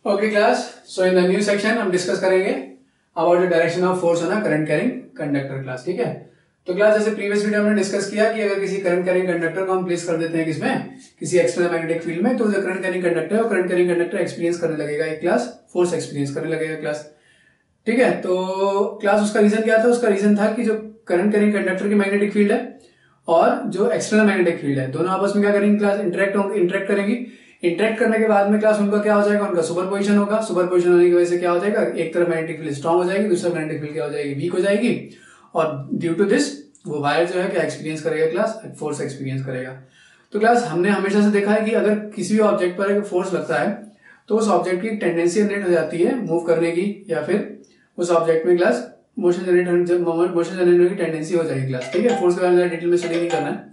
Okay class, so in the new section हम discuss करेंगे about the direction of force on a current carrying conductor class. ठीक है, तो class जैसे previous video में discuss किया कि अगर किसी करंट कैरिंग कंडक्टर को हम प्लेस कर देते हैं किसमें, किसी एक्सटर्नल मैग्नेटिक फील्ड में, तो जो करंट कैरिंग कंडक्टर है वो करंट कैरिंग कंडक्टर एक्सपीरियंस करने लगेगा एक क्लास फोर्स एक्सपीरियंस करने लगेगा क्लास. ठीक है, तो क्लास उसका रीजन क्या था? उसका रीजन था कि जो करंट कैरिंग कंडक्टर की मैग्नेटिक फील्ड है और जो एक्सटर्नल मैग्नेटिक फील्ड है दोनों आपस में क्या करेंगे क्लास, इंटरेक्ट करेंगी. इंटरेक्ट करने के बाद में क्लास उनका क्या हो जाएगा, उनका सुपरपोजिशन होगा. सुपरपोजिशन होने की वजह से क्या हो जाएगा, एक तरफ मैग्नेटिक फील्ड स्ट्रांग हो जाएगी, दूसरा मैग्नेटिक फील्ड क्या हो जाएगी, वीक हो जाएगी. और ड्यू टू दिस वो वायर जो है क्या एक्सपीरियंस करेगा क्लास, फोर्स एक्सपीरियंस करेगा. तो क्लास हमने हमेशा से देखा है कि अगर किसी भी ऑब्जेक्ट पर एक फोर्स लगता है तो उस ऑब्जेक्ट की टेंडेंसी जनरेट हो जाती है मूव करने की, या फिर उस ऑब्जेक्ट में क्लास मोशन जनरेट होने की टेंडेंसी हो जाएगी क्लास. ठीक है, फोर्स के बारे में डिटेल में स्टडी नहीं करना है.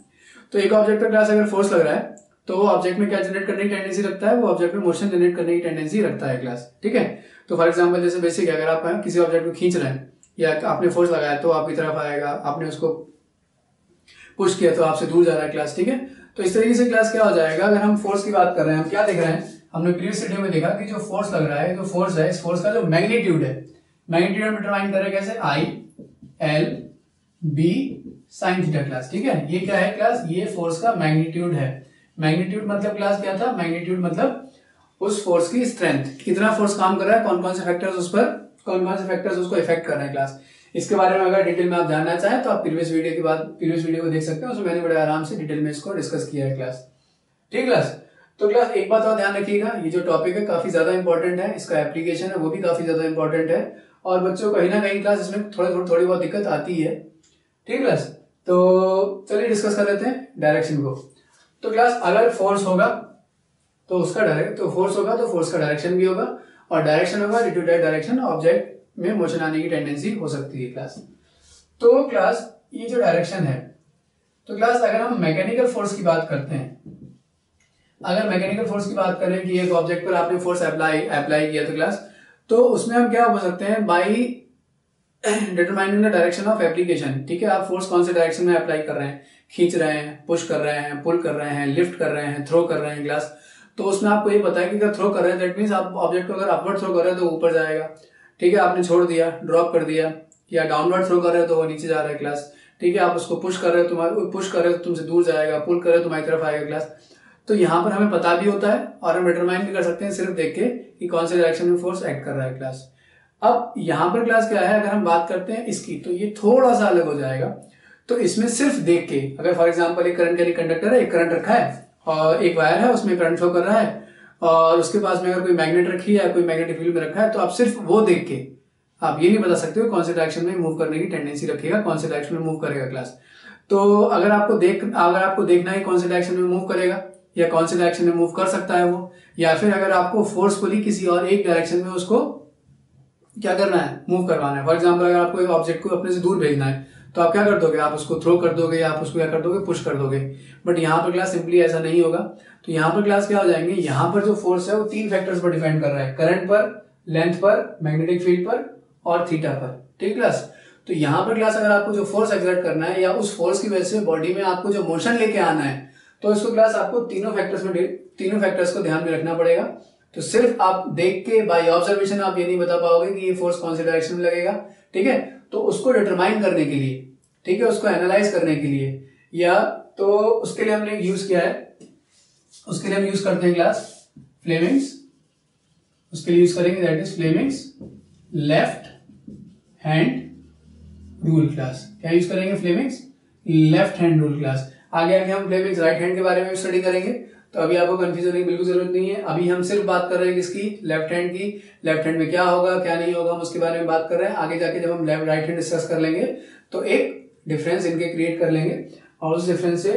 तो एक ऑब्जेक्ट पर क्लास अगर फोर्स लग रहा है तो वो ऑब्जेक्ट में क्या जनरेट करने की टेंडेंसी रखता है, वो ऑब्जेक्ट में मोशन जनरेट करने की टेंडेंसी रखता है क्लास. ठीक है, तो फॉर एग्जांपल जैसे बेसिक अगर आप किसी ऑब्जेक्ट को खींच रहे हैं या आपने फोर्स लगाया तो आपकी तरफ आएगा, आपने उसको पुश किया तो आपसे दूर जा रहा है क्लास. ठीक है, तो इस तरीके से क्लास क्या हो जाएगा, अगर हम फोर्स की बात कर रहे हैं, हम क्या देख रहे हैं, हमने प्रीवियस वीडियो में देखा कि जो फोर्स लग रहा है, जो फोर्स है, इस फोर्स का जो मैग्नीट्यूड है, मैग्नीट्यूड हम डिटरमाइन कर रहे हैं कैसे, I L B sine theta class. ठीक है, ये क्या है क्लास, ये फोर्स का मैग्नीट्यूड है. मैग्नीट्यूड मतलब क्लास क्या था, मैग्नीट्यूड मतलब उस फोर्स की स्ट्रेंथ, कितना फोर्स काम कर रहा है, कौन कौन से फैक्टर्स उस पर, कौन कौन से फैक्टर्स उसको इफेक्ट कर रहे हैं क्लास. इसके बारे में अगर डिटेल में आप जानना चाहें तो आप प्रीवियस वीडियो को देख सकते हैं, उसमें मैंने बड़े आराम से डिटेल में इसको डिस्कस किया है क्लास. ठीक क्लास, तो क्लास एक बात और ध्यान रखिएगा, ये जो टॉपिक है काफी ज्यादा इंपॉर्टेंट है, इसका एप्लीकेशन है वो भी काफी ज्यादा इंपॉर्टेंट है, और बच्चों कहीं ना कहीं क्लास इसमें थोड़ी बहुत दिक्कत आती है. ठीक क्लास, तो चलिए डिस्कस कर लेते हैं डायरेक्शन को. तो क्लास अगर फोर्स होगा तो फोर्स का डायरेक्शन भी होगा, और डायरेक्शन होगा due to that direction object में मोशन आने की टेंडेंसी हो सकती है क्लास. तो क्लास ये जो डायरेक्शन है, तो क्लास अगर हम मैकेनिकल फोर्स की बात करते हैं, अगर मैकेनिकल फोर्स की बात करें कि एक ऑब्जेक्ट पर आपने फोर्स अप्लाई किया तो क्लास, तो उसमें हम क्या हो सकते हैं, by determining the direction of application. ठीक है, आप फोर्स कौन से डायरेक्शन में अप्लाई कर रहे हैं, खींच रहे हैं, पुश कर रहे हैं, पुल कर रहे हैं, लिफ्ट कर रहे हैं, थ्रो कर रहे हैं क्लास. तो उसमें आपको ये पता है कि अगर थ्रो कर रहे हैं दैट मींस आप ऑब्जेक्ट को अगर अपवर्ड थ्रो कर रहे हैं तो ऊपर जाएगा. ठीक है, आपने छोड़ दिया, ड्रॉप कर दिया, या डाउनवर्ड थ्रो कर रहे हो तो वो नीचे जा रहा है क्लास. ठीक है, आप उसको पुश कर रहे हो तुमसे दूर जाएगा, पुल कर रहे हो तुम्हारी तरफ आएगा क्लास. तो यहाँ पर हमें पता भी होता है और हम डिटरमाइन भी कर सकते हैं सिर्फ देख के कि कौन से डायरेक्शन में फोर्स एक्ट कर रहा है क्लास. अब यहाँ पर क्लास क्या है, अगर हम बात करते हैं इसकी, तो ये थोड़ा सा अलग हो जाएगा. तो इसमें सिर्फ देख के, अगर फॉर एग्जांपल एक करंट कैरिंग कंडक्टर है, एक करंट रखा है और एक वायर है उसमें करंट फ्लो कर रहा है, और उसके पास में अगर कोई मैग्नेट रखी है या कोई मैग्नेटिक फील्ड में रखा है, तो आप सिर्फ वो देख के आप ये नहीं बता सकते हो कौन से डायरेक्शन में मूव करने की टेंडेंसी रखेगा, कौन से डायरेक्शन में मूव करेगा क्लास. तो अगर आपको देखना है कौन से डायरेक्शन में मूव करेगा या कौन से डायरेक्शन में मूव कर सकता है वो, या फिर अगर आपको फोर्सफुली किसी और एक डायरेक्शन में उसको क्या करना है, मूव करवाना है. फॉर एग्जांपल अगर आपको एक ऑब्जेक्ट को अपने से दूर भेजना है तो आप क्या कर दोगे, आप उसको थ्रो कर दोगे या आप उसको क्या कर दोगे, पुश कर दोगे. बट यहाँ पर क्लास सिंपली ऐसा नहीं होगा. तो यहाँ पर क्लास क्या हो जाएंगे, यहाँ पर जो फोर्स है वो 3 फैक्टर्स पर डिपेंड कर रहा है, करंट पर, लेंथ पर, मैग्नेटिक फील्ड पर और थीटा पर. ठीक क्लास, तो यहाँ पर क्लास अगर आपको जो फोर्स एक्सर्ट करना है या उस फोर्स की वजह से बॉडी में आपको जो मोशन लेके आना है, तो इसको क्लास आपको तीनों फैक्टर्स को ध्यान में रखना पड़ेगा. तो सिर्फ आप देख के बाय ऑब्जर्वेशन आप ये नहीं बता पाओगे कि ये फोर्स कौन से डायरेक्शन में लगेगा. ठीक है, तो उसको डिटरमाइन करने के लिए, ठीक है, उसको एनालाइज करने के लिए, या तो उसके लिए हमने यूज किया है, उसके लिए हम यूज करते हैं क्लास फ्लेमिंग्स. उसके लिए यूज करेंगे that is Fleming's left hand rule class. क्या यूज करेंगे, Fleming's left hand rule class. आगे हम फ्लेमिंग्स राइट हैंड के बारे में स्टडी करेंगे, तो अभी आपको कंफ्यूजन होने की बिल्कुल जरूरत नहीं है. अभी हम सिर्फ बात कर रहे हैं किसकी, लेफ्ट हैंड की. लेफ्ट हैंड में क्या होगा क्या नहीं होगा हम उसके बारे में बात कर रहे हैं. आगे जाके जब हम राइट हैंड डिस्कस कर लेंगे तो एक डिफरेंस इनके क्रिएट कर लेंगे, और उस डिफरेंस से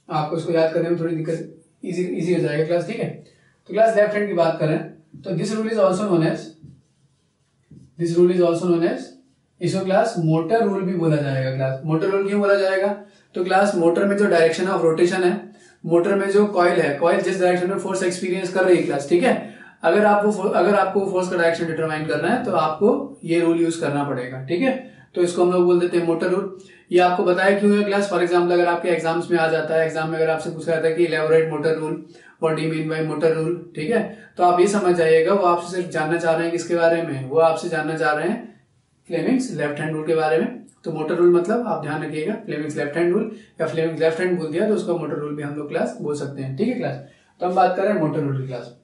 आपको इसको याद करने में थोड़ी दिक्कत इजी हो जाएगा क्लास. ठीक है, तो क्लास लेफ्ट हैंड की बात करें तो this rule is also known as इसको क्लास मोटर रूल भी बोला जाएगा क्लास. मोटर रूल क्यों बोला जाएगा, तो क्लास मोटर में जो डायरेक्शन ऑफ रोटेशन है, मोटर में जो कॉइल है, कॉइल जिस डायरेक्शन में फोर्स एक्सपीरियंस कर रही है क्लास. ठीक है, अगर आपको फोर्स का डायरेक्शन डिटरमाइन करना है तो आपको ये रूल यूज करना पड़ेगा. ठीक है, तो इसको हम लोग बोल देते हैं मोटर रूल. ये आपको बताया क्यों है क्लास. फॉर एग्जांपल अगर आपके एग्जाम्स में आ जाता है, एग्जाम में अगर आपसे पूछा जाता है कि elaborate motor rule, what do you mean by motor rule, ठीक है। तो आप ये समझ जाइएगा, वो आपसे सिर्फ जानना चाह रहे हैं किसके बारे में, वो आपसे जानना चाह रहे हैं फ्लेमिंग्स लेफ्ट हैंड रूल के बारे में। तो मोटर रूल मतलब आप ध्यान रखिएगा फ्लेमिंग्स लेफ्ट हैंड रूल, या फ्लेमिंग्स लेफ्ट हैंड बोल दिया तो उसको मोटर रूल भी हम लोग क्लास बोल सकते हैं, ठीक है क्लास। तो हम बात कर रहे हैं मोटर रूल की क्लास।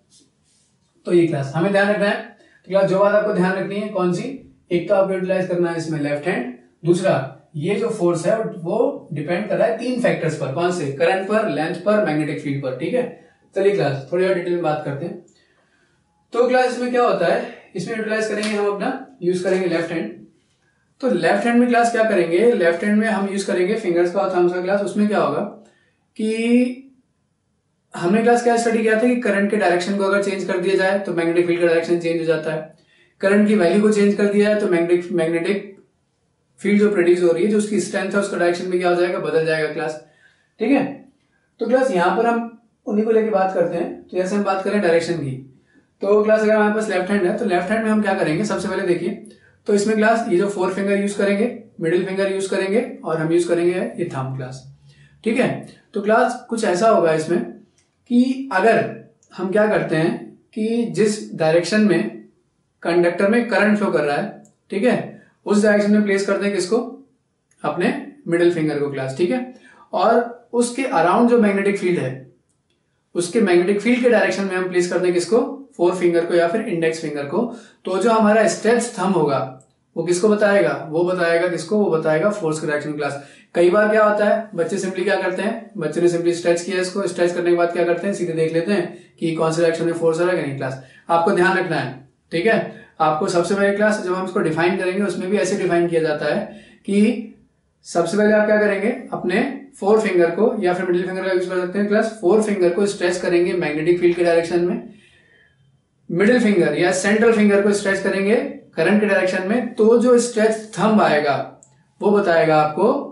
तो ये क्लास हमें ध्यान रखना है। तो क्लास जो बात आपको ध्यान रखनी है कौन सी, एक तो आपको यूटिलाइज करना है इसमें लेफ्ट हैंड, दूसरा ये जो फोर्स है वो डिपेंड कर रहा है 3 फैक्टर्स पर, कौन से, करंट पर, लेंथ पर, मैग्नेटिक फील्ड पर, ठीक है। चलिए क्लास थोड़ी और डिटेल में बात करते हैं। तो क्लास इसमें क्या होता है, इसमें यूटिलाइज करेंगे हम अपना, यूज करेंगे लेफ्ट हैंड। तो लेफ्ट हैंड में क्लास क्या करेंगे, लेफ्ट हैंड में हम यूज करेंगे फिंगर्स का और थम्स का क्लास। उसमें क्या होगा कि हमने क्लास क्या स्टडी किया था कि करंट के डायरेक्शन को अगर चेंज कर दिया जाए तो मैग्नेटिक फील्ड का डायरेक्शन चेंज हो जाता है। करंट की वैल्यू को चेंज कर दिया है तो मैग्नेटिक फील्ड जो प्रोड्यूस हो रही है, जो उसकी स्ट्रेंथ है, उसका डायरेक्शन में क्या हो जाएगा, बदल जाएगा क्लास, ठीक है। तो क्लास यहाँ पर हम उन्हीं को लेके बात करते हैं। तो जैसे हम बात करें डायरेक्शन की, तो क्लास अगर हमारे पास लेफ्ट हैंड है तो लेफ्ट हैंड में हम क्या करेंगे, सबसे पहले देखिए, तो इसमें क्लास ये जो 4 फिंगर यूज करेंगे, मिडिल फिंगर यूज करेंगे और हम यूज करेंगे ये थंब क्लास, ठीक है। तो क्लास कुछ ऐसा होगा इसमें कि अगर हम क्या करते हैं कि जिस डायरेक्शन में कंडक्टर में करंट फ्लो कर रहा है, ठीक है, उस डायरेक्शन में प्लेस करते हैं किसको, अपने मिडिल फिंगर को क्लास, ठीक है। और उसके अराउंड जो मैग्नेटिक फील्ड है, उसके मैग्नेटिक फील्ड के डायरेक्शन में हम प्लेस करते हैं किसको, 4 फिंगर को या फिर इंडेक्स फिंगर को। तो जो हमारा स्ट्रेच थंब होगा वो किसको बताएगा, वो बताएगा किसको, वो बताएगा फोर्स के डायरेक्शन क्लास। कई बार क्या होता है, बच्चे सिंपली क्या करते हैं, बच्चे ने सिंपली स्ट्रेच किया, इसको स्ट्रेच करने के बाद क्या करते हैं, सीधे देख लेते हैं कि कौन से डायरेक्शन में फोर्स आ रहा है नहीं। क्लास आपको ध्यान रखना है, ठीक है। आपको सबसे पहले क्लास जब हम इसको डिफाइन करेंगे उसमें भी ऐसे डिफाइन किया जाता है कि सबसे पहले आप क्या करेंगे, अपने 4 फिंगर को या फिर मिडिल फिंगर का यूज कर सकते हैं क्लास, 4 फिंगर को स्ट्रेच करेंगे मैग्नेटिक फील्ड के डायरेक्शन में, मिडिल फिंगर या सेंट्रल फिंगर को स्ट्रेच करेंगे करंट के डायरेक्शन में। तो जो स्ट्रेच थंब आएगा वो बताएगा आपको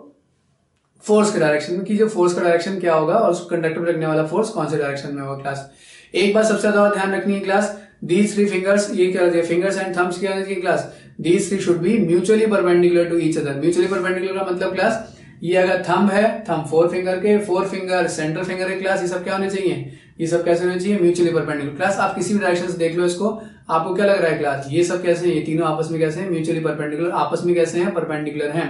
फोर्स के डायरेक्शन में, कि जो फोर्स का डायरेक्शन क्या होगा और उस कंडक्टर पर लगने वाला फोर्स कौन से डायरेक्शन में होगा। क्लास एक बात सबसे ज्यादा ध्यान रखनी है क्लास, these 3 fingers, ये क्या है, फिंगर्स एंड थम्स क्या है class, these 3 should be mutually perpendicular to each other। mutually perpendicular का मतलब क्लास, ये अगर थंब है, थंब 4 फिंगर के, 4 फिंगर सेंट्रल फिंगर के क्लास, ये सब क्या होने चाहिए, ये सब कैसे होने चाहिए, म्यूचुअली परपेंडिकुलर। क्लास आप किसी भी डायरेक्शन से देख लो इसको, आपको क्या लग रहा है क्लास, ये सब कैसे हैं, ये तीनों आपस में कैसे हैं, म्यूचुअली परपेंडिकुलर, आपस में कैसे हैं, परपेंडिकुलर हैं,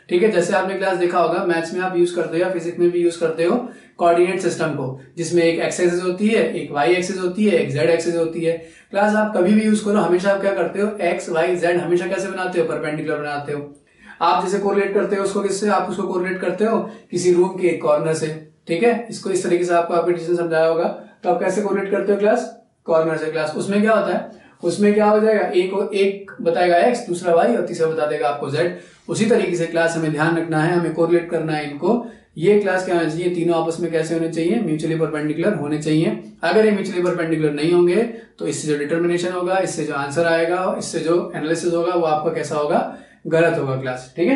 ठीक है। जैसे आपने क्लास देखा होगा मैथ्स में आप यूज करते हो या फिजिक्स में भी यूज करते हो कोऑर्डिनेट सिस्टम को, जिसमें एक एक्स एक्सिस होती है, एक वाई एक्सिस होती है, एक जेड एक्सिस होती है। क्लास आप कभी भी यूज करो, हमेशा आप क्या करते हो, एक्स वाई जेड हमेशा कैसे बनाते हो, परपेंडिकुलर बनाते हो। आप जैसे कोरिलेट करते हो उसको किससे, आप उसको कोरिलेट करते हो किसी रूम के एक कॉर्नर से, ठीक है। इसको इस तरीके से आपको आपके टीचर ने समझाया होगा। तो आप कैसे कोरिलेट करते हो क्लास, कॉर्नर से। क्लास उसमें क्या होता है, उसमें क्या हो जाएगा, एक बताएगा एक्स, दूसरा वाई और तीसरा बता देगा आपको जेड। उसी तरीके से क्लास हमें ध्यान रखना है, हमें कोरिलेट करना है इनको। ये क्लास क्या होना चाहिए, तीनों आपस में कैसे होने चाहिए, म्यूचुअली परपेंडिकुलर होने चाहिए। अगर ये म्यूचुअली परपेंडिकुलर नहीं होंगे तो इससे जो डिटर्मिनेशन होगा, इससे जो आंसर आएगा, इससे जो एनालिसिस होगा वो आपका कैसा होगा, गलत होगा क्लास, ठीक है।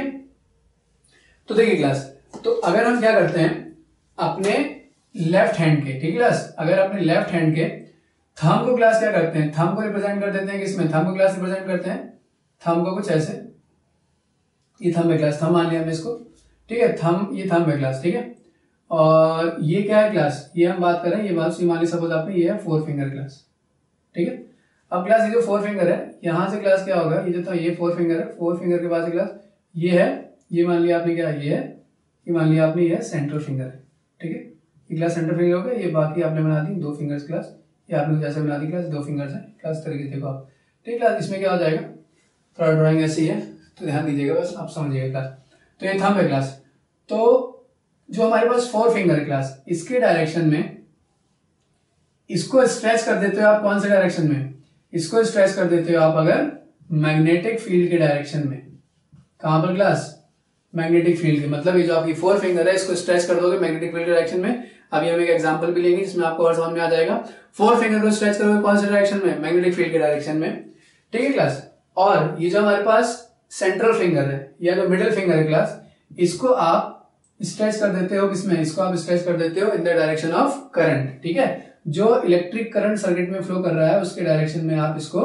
तो देखिए क्लास, तो अगर हम क्या करते हैं अपने लेफ्ट हैंड के, ठीक है क्लास, अगर अपने लेफ्ट हैंड के थंब को क्लास क्या करते हैं, थंब को रिप्रेजेंट कर देते हैं किसमें, थंब को क्लास रिप्रेजेंट करते हैं, थंब को कुछ ऐसे, ये थंब है क्लास, थंब मान लिया हमने इसको, ठीक है, थंब, ये थंब है क्लास, ठीक है। और ये क्या है क्लास, ये हम बात करें, ये बात मान ली सपोज आपने, ये है 4 फिंगर क्लास, ठीक है। अब क्लास ये जो 4 फिंगर है, यहां से क्लास क्या होगा, ये जो था ये 4 फिंगर है, 4 फिंगर के बाद क्लास ये है, ये मान लिया आपने क्या, ये है, ये मान लिया आपने, ये है सेंट्रल फिंगर है, ठीक है। ये क्लास सेंट्रल फिंगर हो गया, ये बाकी आपने बना दी 2 फिंगर्स क्लास, ये आपने जैसे बना दी क्लास 2 फिंगर्स है क्लास, तरीके से देखो आप, ठीक है क्लास। इसमें क्या हो जाएगा, थोड़ा ड्राइंग ऐसी है तो ध्यान दीजिएगा, बस आप समझिएगा क्लास। तो ये थंब है क्लास, तो जो हमारे पास 4 फिंगर क्लास, इसके डायरेक्शन में इसको स्ट्रेच कर देते हो आप, कौन से डायरेक्शन में, इसको स्ट्रेच कर देते हो आप अगर मैग्नेटिक फील्ड के डायरेक्शन में। कहां पर क्लास, मैग्नेटिक फील्ड के, मतलब ये जो आपकी 4 फिंगर है इसको स्ट्रेच कर दोगे मैग्नेटिक फील्ड के डायरेक्शन में। अभी हम एक एग्जांपल भी लेंगे जिसमें आपको और समझ में आ जाएगा। 4 फिंगर को स्ट्रेच करोगे कौन से डायरेक्शन में, मैग्नेटिक फील्ड के डायरेक्शन में, ठीक है क्लास। और ये जो हमारे पास सेंट्रल फिंगर है या जो मिडिल फिंगर है क्लास, इसको आप स्ट्रेच कर देते हो किसमें, इसको आप स्ट्रेच कर देते हो इन द डायरेक्शन ऑफ करंट, ठीक है। जो इलेक्ट्रिक करंट सर्किट में फ्लो कर रहा है उसके डायरेक्शन में आप इसको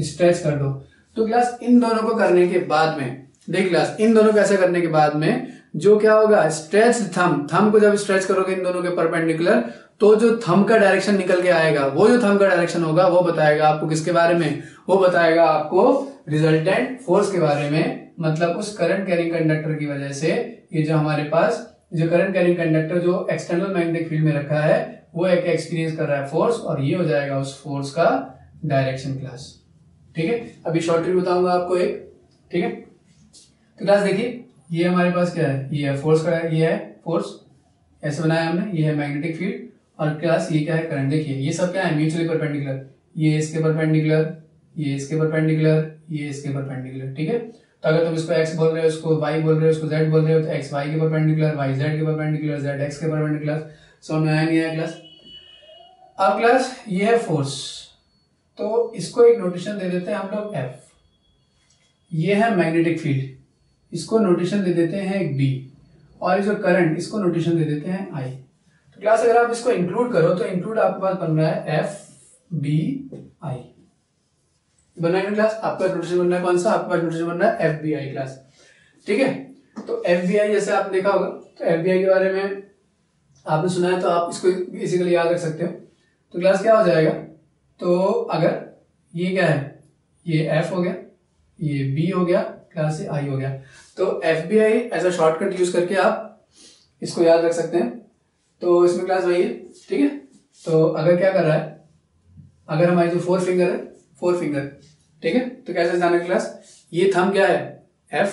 स्ट्रेच कर दो। तो क्लास इन दोनों को करने के बाद में, देख क्लास, इन दोनों को ऐसे करने के बाद में जो क्या होगा, स्ट्रेच थंब, थंब को जब स्ट्रेच करोगे इन दोनों के परपेंडिकुलर, तो जो थंब का डायरेक्शन निकल के आएगा, वो जो थंब का डायरेक्शन होगा वो बताएगा आपको किसके बारे में, वो बताएगा आपको रिजल्टेंट फोर्स के बारे में। मतलब उस करंट कैरिंग कंडक्टर की वजह से ये जो हमारे पास जो करंट कैरिंग कंडक्टर जो एक्सटर्नल मैग्नेटिक फील्ड में रखा है वो एक एक्सपीरियंस कर रहा है फोर्स, और ये हो जाएगा उस फोर्स का डायरेक्शन क्लास। ठीक है, अभी शॉर्ट ट्रिक बताऊंगा आपको एक। ठीक है, तो क्लास देखिए ये हमारे पास क्या है, ये है फोर्स का, ये है फोर्स ऐसे बनाया हमने, ये है मैग्नेटिक फील्ड, और क्लास ये क्या है करंट। देखिए ये सब क्या है म्यूचुअली परपेंडिकुलर, ये इसके परपेंडिकुलर, ये इसके परपेंडिकुलर, ये इसके परपेंडिकुलर। ठीक है, तो अगर तुम इसको x बोल रहे हो, इसको y बोल रहे हो, इसको z बोल रहे हो, तो x y के परपेंडिकुलर, y z के परपेंडिकुलर, z x के परपेंडिकुलर। समझ में आया नहीं आया क्लास? अब क्लास ये है फोर्स, तो इसको एक नोटेशन दे देते हैं हम लोग F। ये है मैग्नेटिक फील्ड, इसको नोटेशन दे देते हैं एक B, और ये जो करंट इसको नोटेशन दे देते हैं I। तो क्लास अगर आप इसको इंक्लूड करो तो इंक्लूड आपके पास बन रहा है FBI बना है क्लास। आपका नोटेशन बन रहा है कौन सा, आपका नोटेशन बन रहा है FBI क्लास। ठीक है, तो FBI जैसे आपने देखा होगा, तो FBI के बारे में आपने सुना है तो आप इसको बेसिकली याद रख सकते हो। तो क्लास क्या हो जाएगा, तो अगर ये क्या है, ये F हो गया, ये B हो गया, क्लास से I हो गया, तो FBI as a shortcut use करके आप इसको याद रख सकते हैं। तो इसमें क्लास वही है। ठीक है, तो अगर क्या कर रहा है, अगर हमारी जो फोर फिंगर है, फोर फिंगर, ठीक है, तो कैसे जाना क्लास, ये थंब क्या है F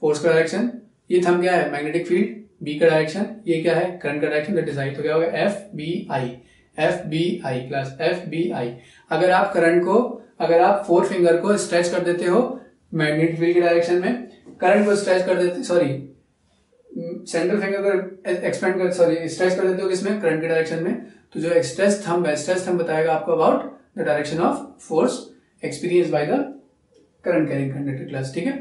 फोर्स का डायरेक्शन, ये थंब क्या है मैग्नेटिक फील्ड B का डायरेक्शन, ये क्या है करंट का डायरेक्शन, दैट इज I। तो क्या होगा FBI क्लास FBI। अगर आप करंट को, अगर आप फोर फिंगर को स्ट्रेच कर देते हो मैग्नेटिक फील्ड के डायरेक्शन में, करंट को स्ट्रेच कर देते, सॉरी सेंट्रल फिंगर को एक्सपेंड कर, सॉरी स्ट्रेच कर देते हो किसमें, करंट के डायरेक्शन में, तो जो स्ट्रेच थंब है, स्ट्रेच थंब बताएगा आपको about the direction of force experience by the current carrying conductor class. ठीक है,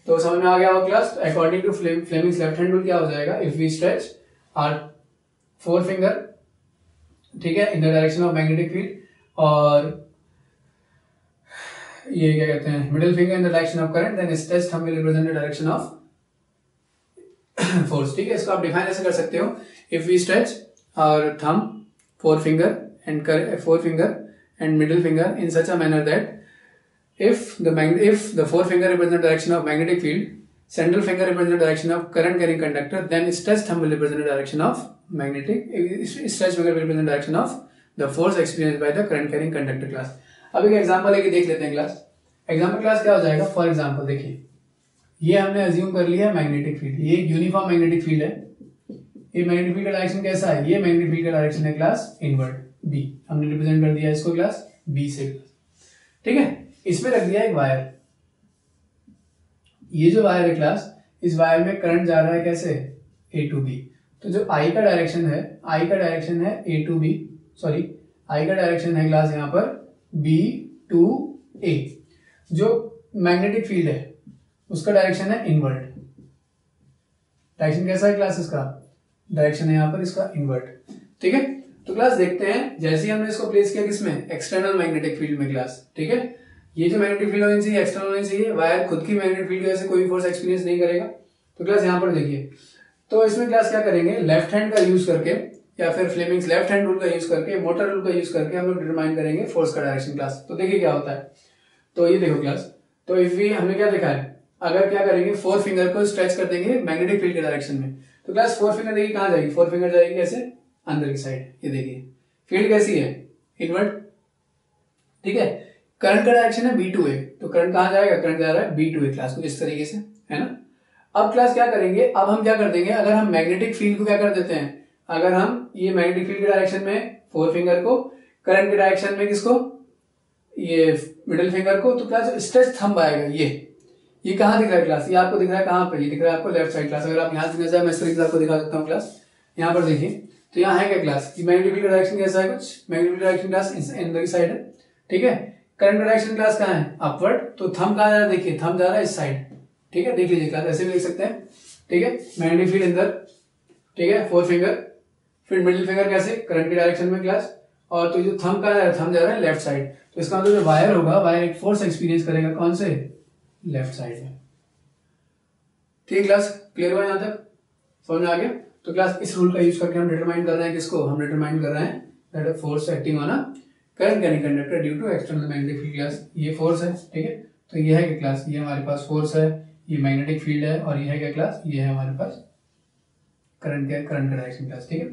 तो समझ में आ गया हो class. According to Fleming's left hand rule क्या हो जाएगा, if we stretch our four finger, ठीक है, in the direction of magnetic field, और ये क्या कहते हैं middle finger in the direction of current, then stretch thumb will represent the direction of force. ठीक है, इसको आप डिफाइन ऐसे कर सकते हो, if we stretch our thumb, four finger and middle finger in such a manner that if the forefinger represents the direction of magnetic field, central finger represents the direction of current carrying conductor, then stretch thumb will represent the direction of stretch finger will represent the direction of the force experienced by the current carrying conductor class। अब एक example लेके देख लेते हैं class. Example class क्या हो जाएगा, for example देखिए ये हमने अज्यूम कर लिया मैग्नेटिक फील्ड, ये यूनिफॉर्म मैग्नेटिक फील्ड है, ये मैग्नेटिक फील्ड का डायरेक्शन कैसा है, ये मैग्नेटिक फील्ड का डायरेक्शन है क्लास इनवर्ड B, हमने रिप्रेजेंट कर दिया इसको क्लास B से। ठीक है, इसमें रख दिया एक वायर, ये जो वायर है क्लास, इस वायर में करंट जा रहा है कैसे A to B, तो जो I का डायरेक्शन है, I का डायरेक्शन है A to B, sorry I का डायरेक्शन है क्लास यहाँ पर B to A। जो मैग्नेटिक फील्ड है उसका डायरेक्शन है इनवर्ट, डायरेक्शन कैसा है क्लास, इसका डायरेक्शन है यहाँ पर इसका इनवर्ट। ठीक है, तो क्लास देखते हैं जैसे ही हमने इसको प्लेस किया किसमें, एक्सटर्नल मैग्नेटिक फील्ड में क्लास। ठीक है, ये जो मैग्नेटिक फील्ड होनी चाहिए एक्सटर्नल होनी चाहिए, वायर खुद की मैग्नेटिक फील्ड की वजह से कोई फोर्स एक्सपीरियंस नहीं करेगा। तो क्लास यहाँ पर देखिए, तो इसमें क्लास क्या करेंगे, लेफ्ट हैंड का यूज करके या फिर फ्लेमिंग्स लेफ्ट हैंड रूल का यूज करके, मोटर रूल का यूज करके हम लोग डिटरमाइन करेंगे फोर्स का डायरेक्शन क्लास। तो देखिए क्या होता है, तो ये देखो क्लास, तो इफ वी हमने क्या देखा है, अगर क्या करेंगे फोर फिंगर को स्ट्रेच कर देंगे मैग्नेटिक फील्ड के डायरेक्शन में, तो क्लास फोर फिंगर देखिए कहाँ जाएगी, फोर फिंगर जाएगी कैसे अंदर की साइड, ये देखिए फील्ड कैसी है इनवर्ट। ठीक है, करंट का डायरेक्शन है B to A, तो करंट कहां जाएगा, करंट जा रहा है B to A क्लास, कुछ इस तरीके से है ना। अब क्लास क्या करेंगे, अब हम क्या कर देंगे, अगर हम मैग्नेटिक फील्ड को क्या कर देते हैं, अगर हम ये मैग्नेटिक फील्ड के डायरेक्शन में फोर फिंगर को, करंट के डायरेक्शन में किसको, ये मिडिल फिंगर को, तो क्लास स्ट्रेच थंब आएगा, ये कहां दिख रहा है क्लास, ये आपको दिख रहा है कहां पर, ये दिख रहा है आपको लेफ्ट साइड क्लास। अगर आप यहाँ से मैं इस तरीके से आपको दिखा सकता हूँ क्लास, यहाँ पर देखिए, तो यहाँ है क्या क्लास, मैग्नेटिक फील्ड का डायरेक्शन कैसा है, कुछ मैग्नेटिक डायरेक्शन क्लास अंदर की साइड है। ठीक है, करंट का डायरेक्शन क्लास कहाँ है, अपवर्ड, तो थंब कहाँ जा रहा है, देखिए थंब जा रहा है इस साइड। ठीक है, देख लीजिए क्लास, ऐसे भी लिख सकते हैं। ठीक है, मैग्नेटिक फील्ड अंदर, ठीक है, फोर फिंगर, फिर मिडिल फिंगर कैसे करंट के डायरेक्शन में क्लास, और तो जो थंब कहाँ जा रहा है, थंब जा रहा है लेफ्ट साइड, तो इसका मतलब जो वायर होगा, वायर एक फोर्स एक्सपीरियंस करेगा कौन से, लेफ्ट साइड में। ठीक है क्लास, क्लियर हुआ यहाँ तक, समझ में आ गया। तो क्लास इस रूल का यूज करके हम डिटरमाइन कर रहे हैं किसको, हम डिटरमाइन कर रहे हैं that force acting on a current carrying conductor due to external magnetic field. Class ये फोर्स है, ठीक है, तो ये है क्या क्लास, ये हमारे पास फोर्स है, ये मैग्नेटिक फील्ड है, और ये है क्या क्लास, ये है हमारे पास करंट का डायरेक्शन क्लास, ठीक है।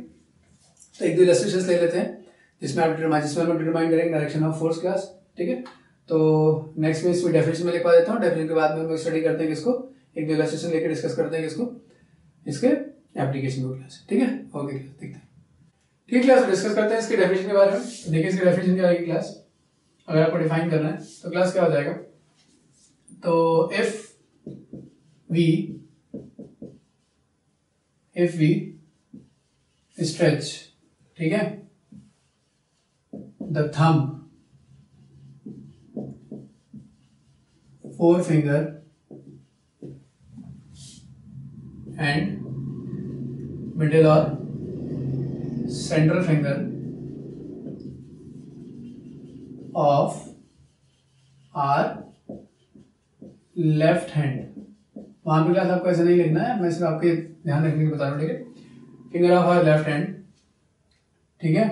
तो एक दो इलस्ट्रेशंस ले लेते हैं जिसमें हम डिटरमाइन करेंगे डायरेक्शन ऑफ फोर्स क्लास, ठीक है। तो नेक्स्ट में इसमें डेफिनेशन में लिखवा देता हूँ, डेफिनेशन के बाद में हम स्टडी करते हैं किसको, एक दो इलस्ट्रेशन लेकर डिस्कस करते हैं किसको, इसके एप्लीकेशन को क्लास, ठीक है। ओके क्लास, देखते हैं, ठीक है क्लास, डिस्कस करते हैं इसके डेफिनेशन के बारे में। देखिए इसकी डेफिनेशन क्या आएगी क्लास, अगर आपको डिफाइन करना है तो क्लास क्या हो जाएगा, तो इफ वी स्ट्रेच, ठीक है, the thumb, forefinger and middle or central finger of our left hand, वहां पे क्लास आपको ऐसा नहीं लिखना है, मैं सिर्फ आपके ध्यान रखने के बता रहा हूँ, ठीक है। Finger of our left hand, ठीक है,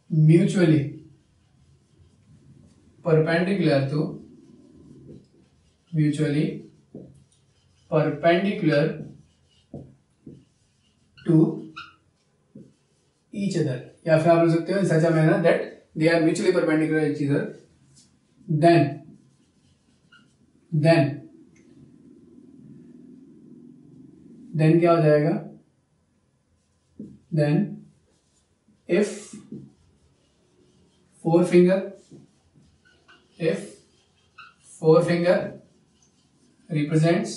mutually perpendicular to each other, या फिर आप बोल सकते हो in such a manner that they are mutually perpendicular each other, then क्या हो जाएगा, then if forefinger represents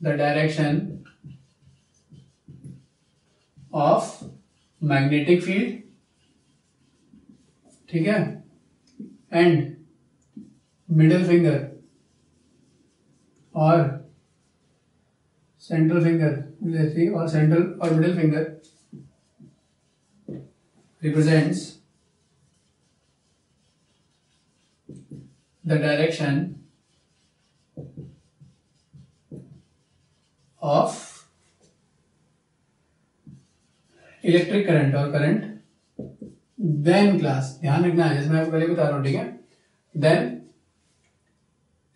the direction of magnetic field, ठीक है, and middle finger और central finger और central और middle finger represents the direction of electric current और current, then class ध्यान रखना है, जैसे मैं आपको पहले बता रहा हूं, ठीक है, then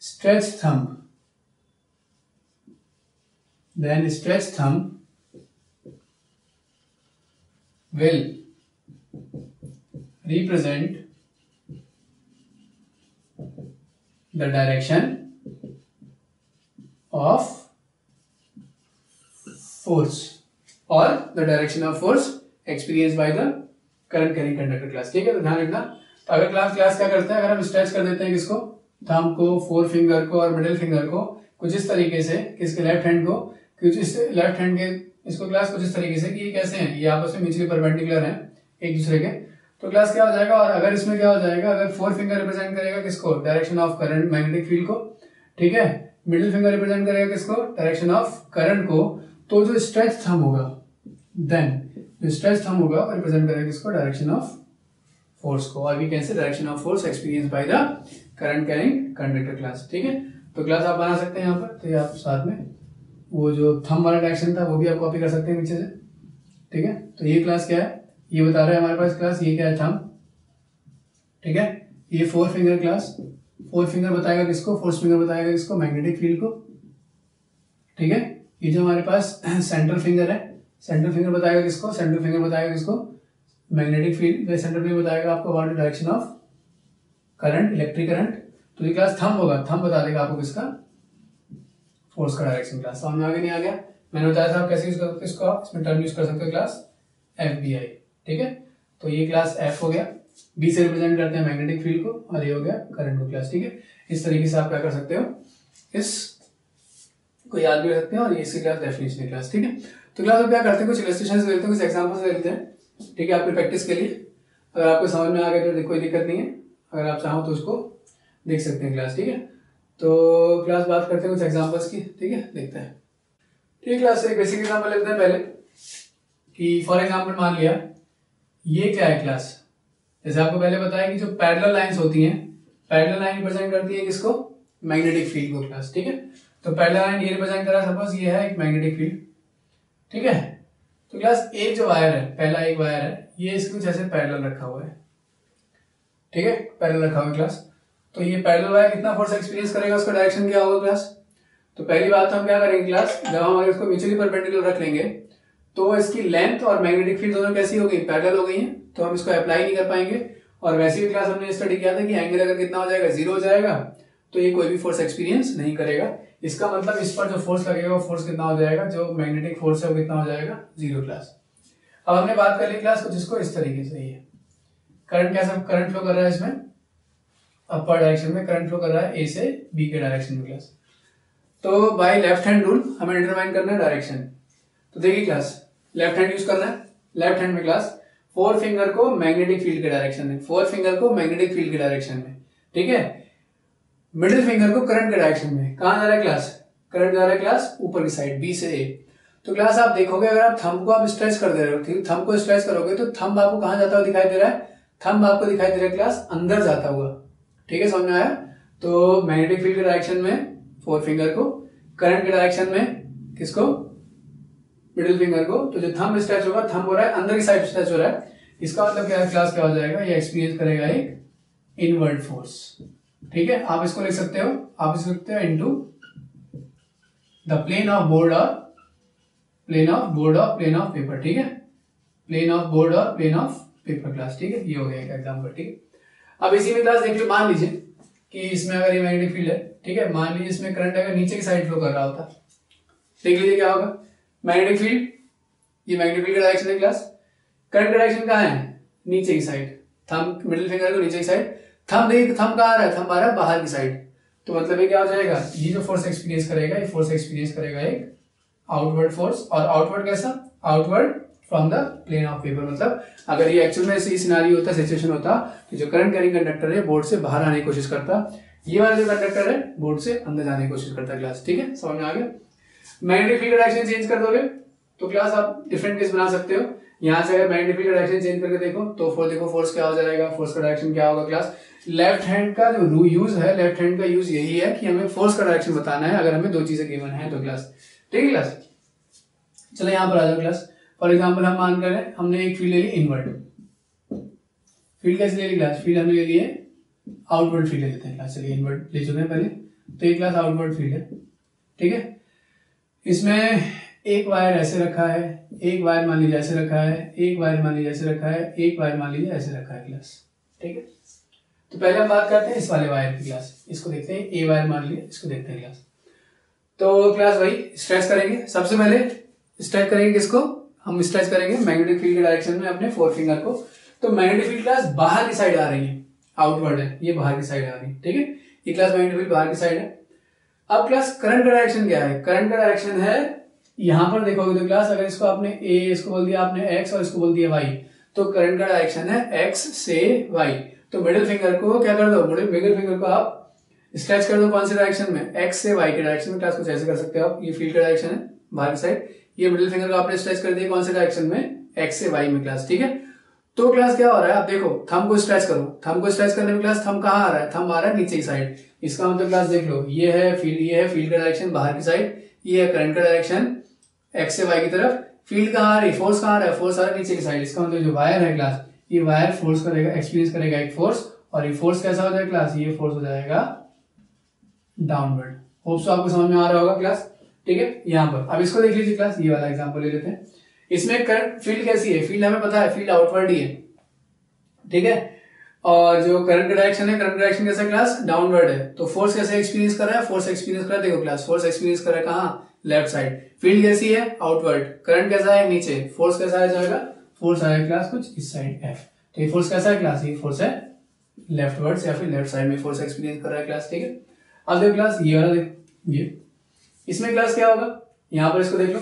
stretch thumb will represent the direction of force or the direction of force experienced by the current carrying conductor class, ठीक है। तो ध्यान रखना, तो अगर क्लास क्या करता है, अगर हम स्ट्रेच कर देते हैं किसको, थंब को, फोर फिंगर को और मिडिल फिंगर को कुछ इस तरीके से, किसके लेफ्ट हैंड को, कुछ इस लेफ्ट हैंड के इसको क्लास कुछ इस तरीके से कि ये कैसे हैं, ये आपस में म्यूचुअली परपेंडिकुलर हैं एक दूसरे के, तो क्लास क्या हो जाएगा, और अगर इसमें क्या हो जाएगा, अगर फोर फिंगर रिप्रेजेंट करेगा किसको, direction of current magnetic field को, ठीक है, मिडिल फिंगर रिप्रेजेंट करेगा किसको, डायरेक्शन ऑफ करंट को, तो जो स्ट्रेच थंब होगा, देन जो स्ट्रेच थंब होगा वो रिप्रेजेंट करेगा किसको, डायरेक्शन ऑफ फोर्स को, और we can say direction of force experience by the current carrying conductor class, ठीक है। तो क्लास आप बना सकते हैं यहाँ पर, तो ये आप साथ में वो जो थंब वाला डायरेक्शन था वो भी आप कॉपी कर सकते हैं नीचे से, ठीक है। तो ये क्लास क्या है, ये बता रहा है हमारे पास क्लास, ये क्या है, थंब, ठीक है, ये four finger class, four finger बताएगा किसको, फोर्थ फिंगर बताएगा किसको, मैग्नेटिक फील्ड को, ठीक है। ये जो हमारे पास सेंट्रल फिंगर है, सेंट्रल फिंगर बताएगा किसको, सेंट्रल फिंगर बताएगा किसको, मैग्नेटिक फील्ड, सेंट्रल फिंगर बताएगा आपको about the direction of current, electric current. तो ये क्लास थंब होगा, थंब बता देगा आपको किसका, फोर्स का डायरेक्शन क्लास। समझ में आ गया नहीं आ गया, मैंने बताया था आप कैसे यूज कर सकते हो इसको, आप इसमें टर्म यूज कर सकते हो क्लास FBI, ठीक है। तो ये क्लास F हो गया, B से रिप्रेजेंट करते हैं मैग्नेटिक फील्ड को, और ये हो गया करंट को क्लास, ठीक है। इस तरीके से आप क्या कर सकते हो, इस को याद भी रख सकते हैं, और ये इसकी क्लास डेफिनेशन क्लास, ठीक है। तो क्लास अब क्या करते हैं, कुछ इलस्ट्रेशंस ले लेते हैं, कुछ एग्जांपल्स ले लेते हैं, ठीक है, आपकी प्रैक्टिस के लिए। अगर आपको समझ में आ गया तो कोई दिक्कत नहीं है, अगर आप चाहो तो उसको देख सकते हैं क्लास, ठीक है। तो क्लास बात करते हैं कुछ एग्जांपल्स की, ठीक है, देखते हैं, ठीक है। क्लास से एक बेसिक एग्जांपल लेते हैं पहले, कि फॉर एग्जांपल मान लिया ये क्या है क्लास, जैसे आपको पहले बताया कि जो पैरेलल लाइंस होती हैं, पैरेलल लाइन रिप्रेजेंट करती है किसको, मैग्नेटिक फील्ड को क्लास, ठीक है। तो पैरेलल लाइन ये रिप्रेजेंट कर रहा है, सपोज ये है एक मैग्नेटिक फील्ड, ठीक है। तो क्लास एक जो वायर है, पहला एक वायर है, ये इसके कुछ ऐसे पैरेलल रखा हुआ है, ठीक है, पैरेलल रखा हुआ है क्लास। तो ये पैरेलल वायर कितना फोर्स एक्सपीरियंस करेगा, उसका डायरेक्शन क्या होगा क्लास। तो पहली बात तो हम क्या करेंगे क्लास, जब हम अगर इसको म्यूचुअली परपेंडिकुलर रख लेंगे तो इसकी लेंथ और मैग्नेटिक फील्ड दोनों कैसी हो गई, पैरेलल हो गई है, तो हम इसको अप्लाई नहीं कर पाएंगे। और वैसे भी क्लास हमने स्टडी किया था कि एंगल अगर कितना हो जाएगा, 0 हो जाएगा, तो ये कोई भी फोर्स एक्सपीरियंस नहीं करेगा। इसका मतलब इस पर जो फोर्स लगेगा वो फोर्स कितना हो जाएगा, जो मैग्नेटिक फोर्स है वो कितना हो जाएगा, 0 क्लास। अब हमने बात कर ली क्लास कुछ इसको इस तरीके से, ये करंट कैसा करंट फ्लो कर रहा है इसमें, अपर डायरेक्शन में करंट फ्लो कर रहा है ए से बी के डायरेक्शन में क्लास। तो बाय लेफ्ट हैंड रूल हमें डिटरमाइन करना है डायरेक्शन। तो देखिए क्लास, लेफ्ट हैंड यूज करना है। लेफ्ट हैंड में क्लास 4 फिंगर को मैग्नेटिक फील्ड के डायरेक्शन में, 4 फिंगर को मैग्नेटिक फील्ड के डायरेक्शन में, ठीक है। मिडिल फिंगर को करंट के डायरेक्शन में, कहां जा रहा है क्लास, करंट जा रहा है क्लास ऊपर की साइड बी से ए। तो क्लास आप देखोगे अगर आप थंब को आप स्ट्रेच कर दे रहे हो, ठीक, थंब को स्ट्रेच करोगे तो थंब आपको कहां जाता हुआ दिखाई दे रहा है, थंब आपको दिखाई दे रहा है क्लास अंदर जाता हुआ, ठीक है, समझ में आया। तो मैग्नेटिक फील्ड के डायरेक्शन में 4 फिंगर को, करंट के डायरेक्शन में किसको, मिडिल फिंगर को। तो जो थंब स्ट्रेच होगा, थंब हो रहा है अंदर की साइड स्ट्रेच हो रहा है, इसका मतलब क्या है क्लास, क्या हो जाएगा, ये एक्सपीरियंस करेगा एक इनवर्ड फोर्स, ठीक है। आप इसको लिख सकते हो, आप इसको लिखते हो into the plane of board और प्लेन ऑफ बोर्ड और प्लेन ऑफ पेपर, ठीक है, प्लेन ऑफ बोर्ड और प्लेन ऑफ पेपर क्लास, ठीक है। ये हो गया एक एग्जांपल, ठीक है। अब इसी में क्लास देख लो, मान लीजिए कि इसमें अगर ये मैग्नेटिक फील्ड है, ठीक है, मान लीजिए इसमें करंट अगर नीचे की साइड फ्लो कर रहा होता, देख लीजिए क्या होगा, मैग्नेटिक फील्ड, ये मैग्नेटिक फील्ड का डायरेक्शन है क्लास, करंट का डायरेक्शन कहाँ है, नीचे की साइड, थंब मिडिल फिंगर को नीचे की साइड, थंब नहीं, थंब कहाँ आ रहा है, थंब आ रहा है बाहर की साइड। तो मतलब ये क्या हो जाएगा, ये जो फोर्स एक्सपीरियंस करेगा, ये फोर्स एक्सपीरियंस करेगा एक आउटवर्ड फोर्स। और आउटवर्ड कैसा, outward from the plane of paper. मतलब अगर ये एक्चुअल में ऐसी सिनेरियो होता, सिचुएशन होता कि जो करंट कैरिंग कंडक्टर है बोर्ड से बाहर आने की कोशिश करता, ये वाला जो कंडक्टर है बोर्ड से अंदर जाने की कोशिश करता क्लास, ठीक है, समझ में आ गया। मैग्नेटिक फील्ड डायरेक्शन चेंज कर दोगे तो क्लास आप डिफरेंट केस बना सकते हो। यहां से अगर मैग्नेटिक फील्ड डायरेक्शन चेंज करके देखो तो देखो फोर्स क्या हो जाएगा, फोर्स का डायरेक्शन क्या होगा क्लास। लेफ्ट हैंड का जो यूज है, लेफ्ट हैंड का यूज यही है कि हमें फोर्स का डायरेक्शन बताना है अगर हमें दो चीजें गिवन है तो क्लास, ठीक है क्लास। चलो यहां पर आ जाओ क्लास। फॉर एग्जाम्पल हम मान कर हमने एक फील्ड ले ली इनवर्ड फील्ड, कैसे ले ली क्लास, फील्ड हमने ले लिए आउटवर्ड फील्ड ले लेते हैं क्लास। चलिए इनवर्ड ले चुके हैं पहले, तो एक क्लास आउटवर्ड फील्ड है, ठीक है। इसमें एक वायर ऐसे रखा है, एक वायर मान लीजिए ऐसे रखा है, एक वायर मान लीजिए ऐसे रखा है, एक वायर मान लीजिए ऐसे रखा है क्लास, ठीक है। तो पहले हम बात करते हैं इस वाले वायर की क्लास, इसको देखते हैं, ए वायर मान लिया, इसको देखते हैं क्लास। तो क्लास भाई स्ट्रेच करेंगे, सबसे पहले स्ट्रेच करेंगे किसको, हम स्ट्रेच करेंगे मैग्नेटिक फील्ड के डायरेक्शन में अपने 4 फिंगर को। तो मैग्नेटिक फील्ड क्लास बाहर की साइड आ रही है, आउटवर्ड है, ये बाहर की साइड आ रही है, ठीक है। ये क्लास मैग्नेटिक फील्ड बाहर की साइड है। अब क्लास करंट का डायरेक्शन क्या है, करंट का डायरेक्शन है, यहां पर देखोगे तो क्लास अगर इसको आपने ए, इसको बोल दिया आपने एक्स और इसको बोल दिया वाई, तो करंट का डायरेक्शन है एक्स से वाई। तो मिडिल फिंगर को क्या कर दो, मिडिल फिंगर को आप स्ट्रेच कर दो कौन से डायरेक्शन में, एक्स से वाई के डायरेक्शन में। क्लास कुछ ऐसे कर सकते हो आप, ये फील्ड का डायरेक्शन है बाहर की साइड, ये मिडिल फिंगर को आपने स्ट्रेच कर दिया कौन से डायरेक्शन में, एक्स से वाई में क्लास, ठीक है। तो क्लास क्या हो रहा है, आप देखो थंब को स्ट्रेच करो, थंब को स्ट्रेच करने में क्लास थंब कहाँ आ रहा है, थंब आ रहा है नीचे की साइड। इसका मतलब क्लास देख लो, ये है फील्ड का डायरेक्शन बाहर की साइड, ये है करंट का डायरेक्शन एक्स से वाई की तरफ। फील्ड कहाँ आ रही, फोर्स कहाँ आ रहा है, फोर्स आ रहा है नीचे की साइड। इसका मतलब जो वायर है क्लास, ये वायर फोर्स करेगा, एक्सपीरियंस करेगा एक फोर्स, और ये फोर्स कैसा हो जाएगा क्लास, ये फोर्स हो जाएगा डाउनवर्ड। होप सो आपको समझ में आ रहा होगा क्लास, ठीक है। यहाँ पर अब इसको देख लीजिए क्लास, ये वाला एग्जांपल ले लेते हैं। इसमें करंट फील्ड कैसी है, फील्ड हमें पता है फील्ड आउटवर्ड ही है, ठीक है। और जो करंट का डायरेक्शन है, करंट का डायरेक्शन कैसा क्लास, डाउनवर्ड है। तो फोर्स कैसे एक्सपीरियंस कर रहा है, फोर्स एक्सपीरियंस कर रहा है, देखो क्लास फोर्स एक्सपीरियंस कर रहा है कहाँ, लेफ्ट साइड। फील्ड कैसी है, आउटवर्ड। करंट कैसा है, नीचे। फोर्स कैसा आ जाएगा, फोर्स आएगा क्लास कुछ इस साइड एफ। तो ये फोर्स कैसा है क्लास, ये फोर्स है लेफ्टवर्ड या फिर लेफ्ट साइड में फोर्स एक्सपीरियंस कर रहा है क्लास, ठीक है। अब देखो क्लास ये वाला ये इसमें क्लास क्या होगा, यहाँ पर इसको देख लो,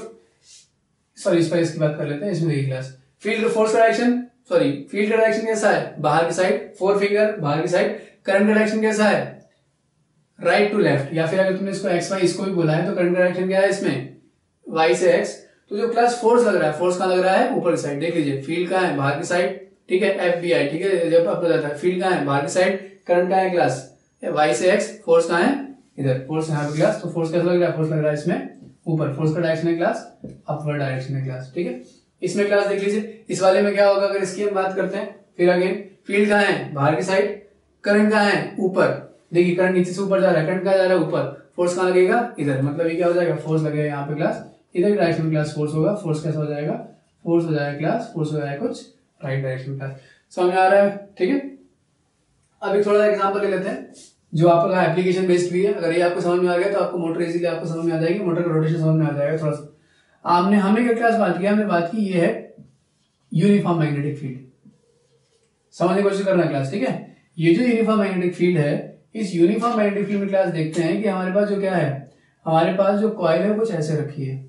सॉरी इस पर इसकी बात कर लेते हैं। इसमें देखिए क्लास फील्ड फोर्स का डायरेक्शन, सॉरी फील्ड का डायरेक्शन कैसा है, बाहर की साइड, 4 फिंगर बाहर की साइड। करंट का डायरेक्शन कैसा है, राइट टू लेफ्ट, या फिर अगर तुमने इसको एक्स वाई इसको भी बोला है तो करंट का डायरेक्शन क्या है इसमें, वाई से एक्स। तो जो क्लास फोर्स लग रहा है, फोर्स कहां लग रहा है, ऊपर की साइड। देख लीजिए फील्ड कहां है, बाहर की साइड, ठीक है, एफ बी आई, ठीक है। जब आपको जाता है फील्ड कहां है, बाहर की साइड, करंट कहां है क्लास वाई से एक्स, फोर्स कहां है इधर, फोर्स यहाँ पे क्लास। तो फोर्स कैसा लग रहा है, फोर्स लग रहा है इसमें ऊपर, फोर्स का डायरेक्शन है क्लास अपवर्ड डायरेक्शन है क्लास, ठीक है। इसमें क्लास देख लीजिए, इस वाले में क्या होगा अगर इसकी हम बात करते हैं, फिर अगेन फील्ड कहाँ है, बाहर की साइड, करंट कहाँ है, ऊपर, देखिए करंट नीचे से ऊपर जा रहा है, करंट कहाँ जा रहा है, ऊपर, फोर्स कहाँ लगेगा, इधर, मतलब ये क्या हो जाएगा, फोर्स लगेगा यहाँ पे क्लास, इधर डायरेक्शन में क्लास फोर्स होगा, फोर्स कैसा हो जाएगा, फोर्स हो जाएगा क्लास, फोर्स हो जाएगा कुछ राइट डायरेक्शन में क्लास, समझ में आ रहा है, ठीक है। अब एक थोड़ा सा एग्जांपल ले लेते हैं जो आपका एप्लीकेशन बेस्ड भी है, अगर ये आपको समझ में आ गया तो आपको मोटर इजीली आपको समझ में आ जाएगी, मोटर का रोटेशन समझ में आ जाएगा थोड़ा सा। हमने क्या क्लास बात किया, हमने बात की ये है यूनिफॉर्म मैग्नेटिक फील्ड, समझने की कोशिश करना क्लास, ठीक है। ये जो यूनिफॉर्म मैग्नेटिक फील्ड है, इस यूनिफॉर्म मैग्नेटिक फील्ड में क्लास देखते हैं कि हमारे पास जो क्या है, हमारे पास जो कॉइल है कुछ ऐसे रखी है,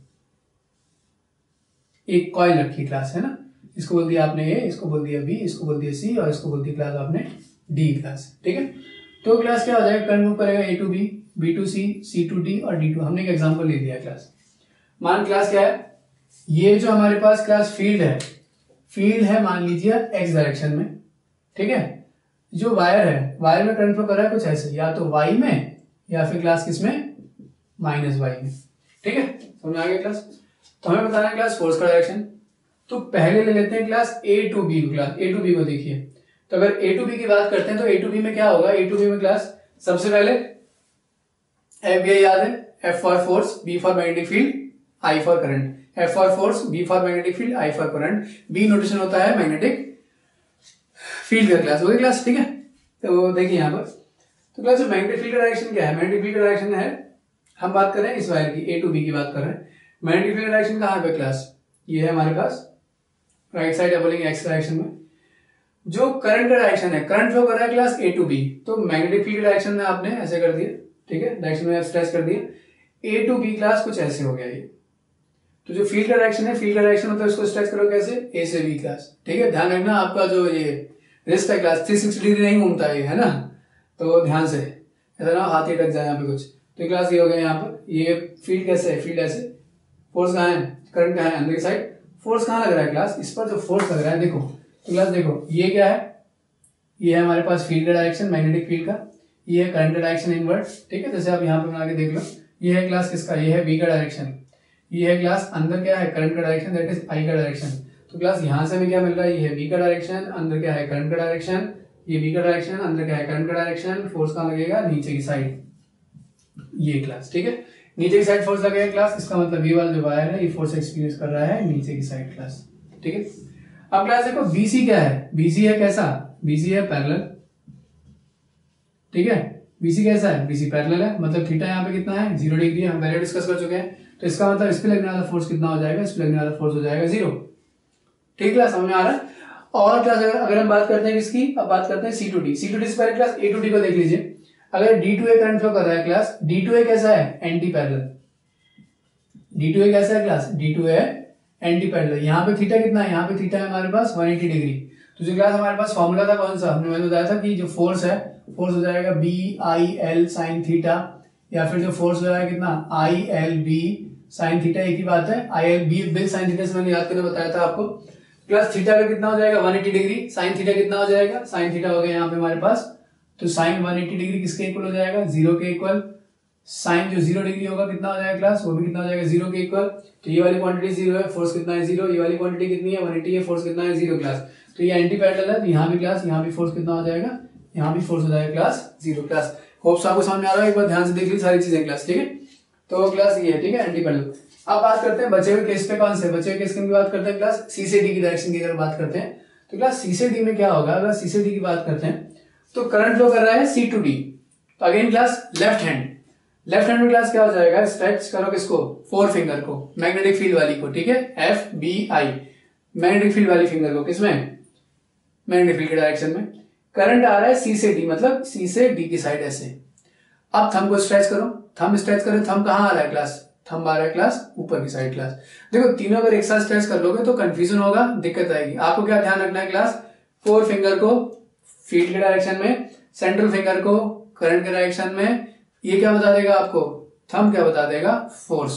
एक कॉइल रखी क्लास है ना, इसको बोल दिया आपने ए, इसको बोल दिया बी, इसको बोल दिया सी, और इसको बोल दिया क्लास आपने डी क्लास, ठीक है। तो क्लास क्या हो जाएगा, करंट मूव करेगा A to B, B to C, C to D और डी टू, हमने एक एग्जांपल ले लिया क्लास। मान क्लास क्या है, ये जो हमारे पास क्लास फील्ड है मान लीजिए एक्स डायरेक्शन में, ठीक है। जो वायर है, वायर में करंट फ्लो कर रहा है कुछ ऐसे, या तो वाई में या फिर क्लास किसमें, माइनस वाई में, ठीक है, समझ में आ गया क्लास। तो हमें बताना है क्लास फोर्स का डायरेक्शन, तो पहले ले लेते हैं क्लास ए टू बी को, क्लास ए टू बी को देखिए, तो अगर ए टू बी की बात करते हैं तो ए टू बी में क्या होगा, ए टू बी में क्लास सबसे पहले एफ ये याद है, F for force, B for magnetic field, I for current, F for force, B for magnetic field, I for current, B notation होता है मैग्नेटिक फील्ड का क्लास, हो गया क्लास, ठीक है। तो देखिए यहाँ पर, तो क्लास जो मैग्नेटिक फील्ड का डायरेक्शन क्या है, मैग्नेटिक फील्ड का डायरेक्शन है, हम बात कर रहे हैं इस वायर की, ए टू बी की बात कर रहे हैं, मैग्नेटिक फील्ड का डायरेक्शन कहाँ पे क्लास, ये है हमारे पास राइट साइड या बोलेंगे एक्स डायरेक्शन में। जो करंट का डायरेक्शन है, करंट फ्लो कर रहा है क्लास ए टू बी, तो मैग्नेटिक फील्ड डायरेक्शन में आपने ऐसे कर दिया, ठीक है, डायरेक्शन में स्ट्रेच कर दिया, ए टू बी क्लास कुछ ऐसे हो गया ये। तो जो फील्ड का डायरेक्शन है, फील्ड का डायरेक्शन मतलब इसको स्ट्रेच करो कैसे, ए से बी क्लास, ठीक है। ध्यान रखना आपका जो ये रिस्ट है क्लास 360 डिग्री नहीं घूमता है, है ना, तो ध्यान से, ऐसा ना हाथ ही अटक जाए यहाँ पे कुछ। तो क्लास ये हो गया यहाँ पर, ये फील्ड कैसे है, फील्ड ऐसे, फोर्स कहाँ है, करंट कहाँ है, अंदर की साइड, फोर्स कहाँ लग रहा है क्लास, इस पर जो फोर्स लग रहा है, देखो तो क्लास देखो ये क्या है, ये है हमारे पास फील्ड का डायरेक्शन मैग्नेटिक फील्ड का, ये है करंट का डायरेक्शन इनवर्ट, ठीक है, जैसे आप यहाँ पे बना के देख लो, ये है क्लास किसका, ये है बी का डायरेक्शन, ये है क्लास अंदर क्या है, करंट का डायरेक्शन, दैट इज आई का डायरेक्शन। तो क्लास यहाँ से हमें क्या मिल रहा है, ये है बी का डायरेक्शन, अंदर क्या है करंट का डायरेक्शन, ये बी का डायरेक्शन, अंदर क्या है करंट का डायरेक्शन, फोर्स कहाँ लगेगा, नीचे की साइड, ये क्लास, ठीक है, नीचे की साइड फोर्स लगेगा क्लास, इसका मतलब ये वाला जो वायर है ये फोर्स एक्सपीरियंस कर रहा है नीचे की साइड क्लास, ठीक है। अब क्लास देखो बीसी क्या है, बीसी है कैसा, बीसी है पैरेलल, ठीक है, बीसी कैसा है, बीसी पैरेलल है, मतलब थीटा यहाँ पे कितना है 0 डिग्री, हम पहले डिस्कस कर चुके हैं, तो इसका मतलब इस पे लगने वाला फोर्स कितना हो जाएगा, इस पे लगने वाला फोर्स हो जाएगा 0, ठीक है, समझ में आ रहा है। और क्लास अगर हम बात करते हैं किसकी, अब बात करते हैं C to D, C to D से पहले क्लास ए टू डी को देख लीजिए, अगर D to A current flow कर रहा है क्लास, डी टू ए कैसा है, anti parallel, D to A कैसा है class, D to A anti parallel, यहाँ पे थीटा कितना है, यहाँ पे थीटा है हमारे पास 180 डिग्री। तो जो क्लास हमारे पास फॉर्मूला था कौन सा, हमने मैंने बताया था कि जो फोर्स है, फोर्स हो जाएगा B I L sine theta, या फिर जो फोर्स हो जाएगा कितना, I L B sine theta, एक ही बात है, I L B B I L sine theta से मैंने याद करके बताया था आपको। प्लस थीटा का कितना हो जाएगा 180 डिग्री, साइन थीटा कितना हो जाएगा, साइन थीटा हो गया यहाँ पे हमारे पास, तो साइन 180 डिग्री किसके इक्वल हो जाएगा, 0 के इक्वल, साइन जो 0 डिग्री होगा कितना हो जाएगा क्लास, वो भी कितना हो जाएगा 0 के इक्वल। तो ये वाली क्वांटिटी 0 है, फोर्स कितना है 0, ये वाली क्वांटिटी कितनी है 180 है, फोर्स कितना है 0 क्लास। तो ये एंटी पैरेलल है, तो यहाँ भी क्लास, यहाँ भी फोर्स कितना हो जाएगा, यहाँ भी फोर्स हो जाएगा क्लास 0 क्लास। होप्स आपको समझ में आ रहा है, एक बार ध्यान से देख लीजिए सारी चीजें क्लास, ठीक है। तो क्लास ये है, ठीक है, एंटी पैरेलल। अब बात करते हैं बचे हुए केस पे, कौन से बचे हुए केस की बात करते हैं क्लास, सी से डी की डायरेक्शन की अगर बात करते हैं, तो क्लास सी से डी में क्या होगा, अगर सी से डी की बात करते हैं तो करंट फ्लो कर रहा है सी टू डी, तो अगेन क्लास लेफ्ट हैंड में क्लास क्या हो जाएगा, स्ट्रेच करो किसको, 4 फिंगर को, मैग्नेटिक फील्ड वाली को, ठीक है, F B I, magnetic field वाली फिंगर को, किसमें, मैग्नेटिक फील्ड के डायरेक्शन में। करंट आ रहा है सी से डी, मतलब सी से डी की साइड ऐसे। अब थंब को स्ट्रेच करो, थंब स्ट्रेच करो, थंब कहाँ आ रहा है क्लास, थंब आ रहा है क्लास ऊपर की साइड क्लास। देखो तीनों अगर एक साथ स्ट्रेच कर लोगे तो कंफ्यूजन होगा, दिक्कत आएगी। आपको क्या ध्यान रखना है क्लास, 4 फिंगर को फील्ड के डायरेक्शन में, सेंट्रल फिंगर को करंट के डायरेक्शन में। ये क्या बता देगा आपको, थंब क्या बता देगा, फोर्स,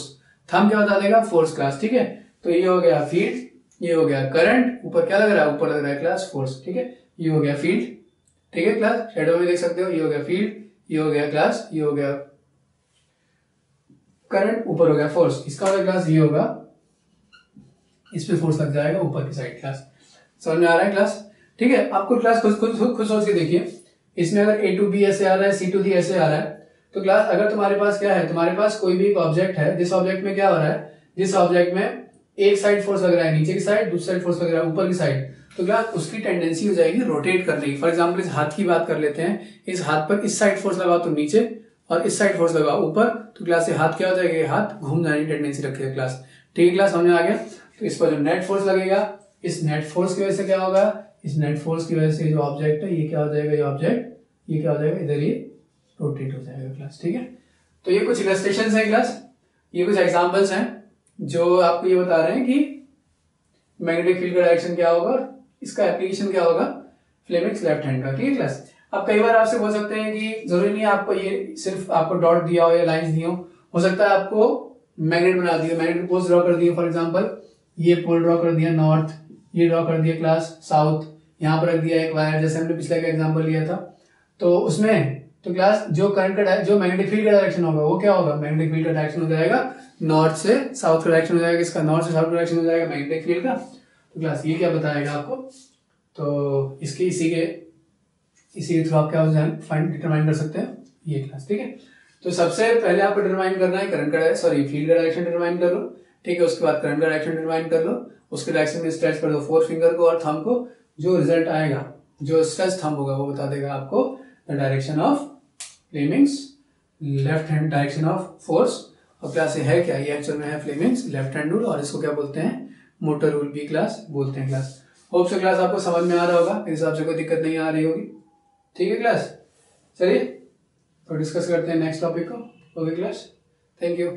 थंब क्या बता देगा, फोर्स क्लास, ठीक है। तो ये हो गया फील्ड, ये हो गया करंट, ऊपर क्या लग रहा है, ऊपर लग रहा है क्लास फोर्स, ठीक है। ये हो गया फील्ड, ठीक है क्लास, शेडो में देख सकते हो, ये हो गया फील्ड, ये हो गया क्लास, ये हो गया करंट ऊपर हो गया फोर्स, इसका वाला क्लास ये होगा, इस पे फोर्स लग जाएगा ऊपर की साइड क्लास। समझ में आ रहा है क्लास? ठीक है, आपको क्लास खुद सोच के देखिए, इसमें अगर A to B ऐसे आ रहा है, C to D ऐसे आ रहा है, तो क्लास अगर तुम्हारे पास क्या है, तुम्हारे पास कोई भी एक ऑब्जेक्ट है, जिस ऑब्जेक्ट में क्या हो रहा है, जिस ऑब्जेक्ट में एक साइड फोर्स लग रहा है नीचे की साइड, दूसरी साइड फोर्स लग रहा है ऊपर की साइड, तो क्लास उसकी टेंडेंसी हो जाएगी रोटेट करने की। फॉर एग्जांपल इस हाथ की बात कर लेते हैं, इस हाथ पर इस साइड फोर्स लगाओ तो नीचे और इस साइड फोर्स लगाओ ऊपर, तो क्लास से हाथ क्या हो जाएगा, हाथ घूम जाने की टेंडेंसी रखेगा क्लास। ठीक है क्लास, समझ में आ गया? तो इस पर जो नेट फोर्स लगेगा, इस नेट फोर्स की वजह से क्या होगा, इस नेट फोर्स की वजह से जो ऑब्जेक्ट है ये क्या हो जाएगा, ये ऑब्जेक्ट ये क्या हो जाएगा, इधर ये रोटेट हो जाएगा क्लास। ठीक है, तो ये कुछ इलस्ट्रेशंस हैं क्लास, ये कुछ एग्जांपल्स हैं जो आपको ये बता रहे हैं कि मैग्नेटिक फील्ड का डायरेक्शन क्या होगा और इसका एप्लीकेशन क्या होगा, फ्लेमिंग्स लेफ्ट हैंड का। ठीक है क्लास, अब कई बार आपसे बोल सकते हैं कि जरूरी नहीं है आपको ये सिर्फ आपको डॉट दिया हो या लाइंस दी हो सकता है आपको मैग्नेट बना दिया, मैग्नेट पोल्स ड्रॉ कर दिए। फॉर एग्जांपल ये पोल ड्रॉ कर दिया नॉर्थ, ये ड्रॉ कर दिया क्लास साउथ, यहाँ पर रख दिया एक वायर, जैसे हमने पिछले का एग्जांपल लिया था। तो उसमें तो क्लास जो करंट का जो मैग्नेटिक फील्ड का डायरेक्शन होगा वो क्या होगा, मैग्नेटिक फील्ड का डायरेक्शन हो जाएगा नॉर्थ से साउथ का डायरेक्शन हो जाएगा, इसका नॉर्थ से साउथ का डायरेक्शन हो जाएगा मैग्नेटिक फील्ड का। तो क्लास ये क्या बताएगा आपको, तो इसके इसी के थ्रू आप क्या फाइंड डिटरमाइन कर सकते हैं ये क्लास। ठीक है, तो सबसे पहले आपको डिटरमाइन करना है करंट का फील्ड का डायरेक्शन डिटरमाइन कर लो। ठीक है, उसके बाद करंट का डायरेक्शन डिटरमाइन कर लो, उसके डायरेक्शन में स्ट्रेच कर दो फोर फिंगर को और थंब को, जो रिजल्ट आएगा, जो स्ट्रेच थंब होगा वो बता देगा आपको the direction of Fleming's left hand direction of force. और क्लास ये है क्या, ये एक्चुअल में है फ्लेमिंग्स लेफ्ट हैंड रूल, और इसको क्या बोलते हैं, मोटर रूल भी क्लास बोलते हैं क्लास। होप से क्लास आपको समझ में आ रहा होगा, इस हिसाब से कोई दिक्कत नहीं आ रही होगी। ठीक है क्लास, चलिए तो डिस्कस करते हैं नेक्स्ट टॉपिक को। Okay class, thank you.